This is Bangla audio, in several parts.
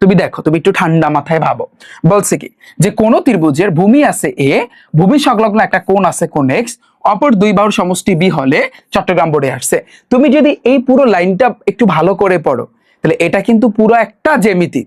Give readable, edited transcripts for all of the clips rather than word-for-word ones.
তুমি দেখো, তুমি একটু ঠান্ডা মাথায় ভাবো। বলছে কি যে কোন ত্রিভুজের ভূমি আছে এ, ভূমি সংলগ্ন একটা কোণ আছে কোণ এক্স, অপর দুই বাহুর সমষ্টি বি হলে চট্টগ্রাম বোর্ডে আসছে। তুমি যদি এই পুরো লাইনটা একটু ভালো করে পড়ো, তাহলে এটা কিন্তু পুরো একটা জ্যামিতি।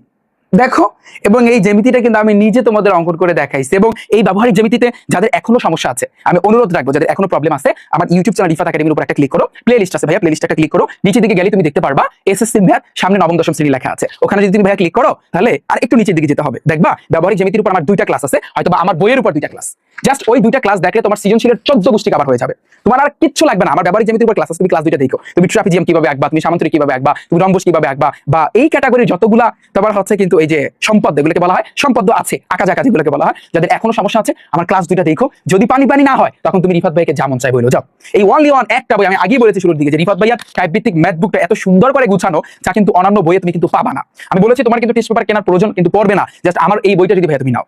দেখো, এবং এই জ্যামিতিটা কিন্তু আমি নিজে তোমাদের অঙ্কন করে দেখাইছি। এবং এই ব্যবহারিক জ্যামিতিতে যাদের এখনো সমস্যা আছে, আমি অনুরোধ রাখবো যাদের এখনো প্রবলেম আছে, আমার ইউটিউব চ্যানেল রিফাত একাডেমির উপর একটা ক্লিক করো, প্লে লিস্ট আছে ভাইয়া, প্লে লিস্ট একটা ক্লিক করো, নিচের দিকে গেলে তুমি দেখতে পারবা এসএসসি ম্যাথ সামনে নবম দশম শ্রেণী লেখা আছে। ওখানে যদি তুমি ভাইয়া ক্লিক করো, তাহলে আর একটু নিচের দিকে যেতে হবে, দেখবা ব্যবহারিক জ্যামিতির উপর আমার 2টা ক্লাস আছে, হয়তো আমার বইয়ের উপর 2টা ক্লাস। জাস্ট ওই 2টা ক্লাস দেখলে তোমার সৃজনশীলের 14 গোষ্ঠী কভার হয়ে যাবে। তোমার আর কিচ্ছু লাগবে না, আমার ব্যবহারিক জ্যামিতির উপর ক্লাস আছে, তুমি ক্লাস 2টা দেখো। তুমি ট্রাপিজিয়াম কিভাবে আঁকবা, তুমি সামান্তরিক কিভাবে আঁকবা, তুমি রম্বস কিভাবে আঁকবা, বা এই ক্যাটাগরির যতগুলা তোমার হচ্ছে কিন্তু এই যে সম্পদ, এগুলোকে বলা হয় সম্পদ আছে, আঁকা জাকা যেগুলোকে বলা হয়। যাদের এখনো সমস্যা আছে, আমার ক্লাস 2টা দেখো। যদি পানি পানি না হয়, তখন তুমি রিফাত ভাইকে যেমন চাই বলো যাও। এই অনলি ওয়ান একটা বই, আমি আগেই বলেছি শুরুর দিকে যে রিফাত ভাইয়ার টাইপ ভিত্তিক ম্যাথ বুকটা এত সুন্দর করে গুছানো, যা কিন্তু অন্যান্য বইয়ে তুমি কিন্তু পাবা না। আমি বলেছি তোমার কিন্তু টেস্ট পেপার কেনার প্রয়োজন কিন্তু পড়বে না, জাস্ট আমার এই বইটা যদি ভাইয়া তুমি নাও,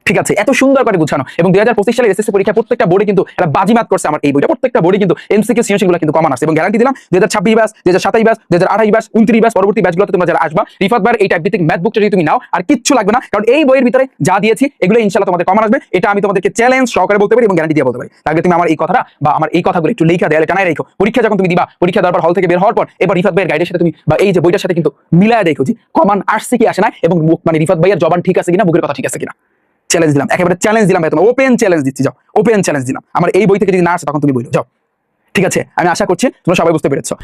ঠিক আছে? এত সুন্দর করে গুছানো। এবং 2025 সালের এসএসসি পরীক্ষা প্রত্যেকটা বোর্ডে কিন্তু এটা বাজিমাত করছে আমার এই বইটা। প্রত্যেকটা বোর্ডে কিন্তু এমসিকিউ সৃজনশীলগুলো কিন্তু কমন আসছে, এবং গ্যারান্টি দিলাম 2026 ব্যাচ, 2027 ব্যাচ, 2028 ব্যাচ, 29 ব্যাচ, পরবর্তী ব্যাচগুলোতে তোমরা যারা আসবা, রিফাত ভাইয়ের এই টাইপ ভিত্তিক ম্যাথ বুকটা যদি তুমি নাও, আর কিচ্ছু লাগবে না, কারণ এই বইয়ের ভিতরে যা দিয়েছি এগুলো ইনশাআল্লাহ তোমাদের কমন আসবে। এটা আমি তোমাদেরকে চ্যালেঞ্জ সহকারে বলতে পারি এবং গ্যারান্টি দিয়ে বলতে পারি। তাহলে তুমি আমার এই কথাটা বা আমার এই কথাগুলো একটু লেখা দেয়ালে টানায় রেখো। পরীক্ষা যখন তুমি দিবা, পরীক্ষা দেওয়ার পর হল থেকে বের হওয়ার পর এবার রিফাত ভাইয়ের গাইডের সাথে তুমি বা এই যে বইটার সাথে কিন্তু মিলায় দেখো যে কমন আসছে কি আসে না, এবং মানে রিফাত ভাইয়ের জবান ঠিক আছে কিনা, বুকের কথা ঠিক আছে কিনা। চ্যালেঞ্জ দিলাম, একেবারে চ্যালেঞ্জ দিলাম ভাই, তোমার ওপেন চ্যালেঞ্জ দিচ্ছি, যাও ওপেন চ্যালেঞ্জ দিলাম। আমার এই বই থেকে যদি না আসে, তখন তুমি বলো যাও। ঠিক আছে? আমি আশা করছি তোমরা সবাই বুঝতে পেরেছো।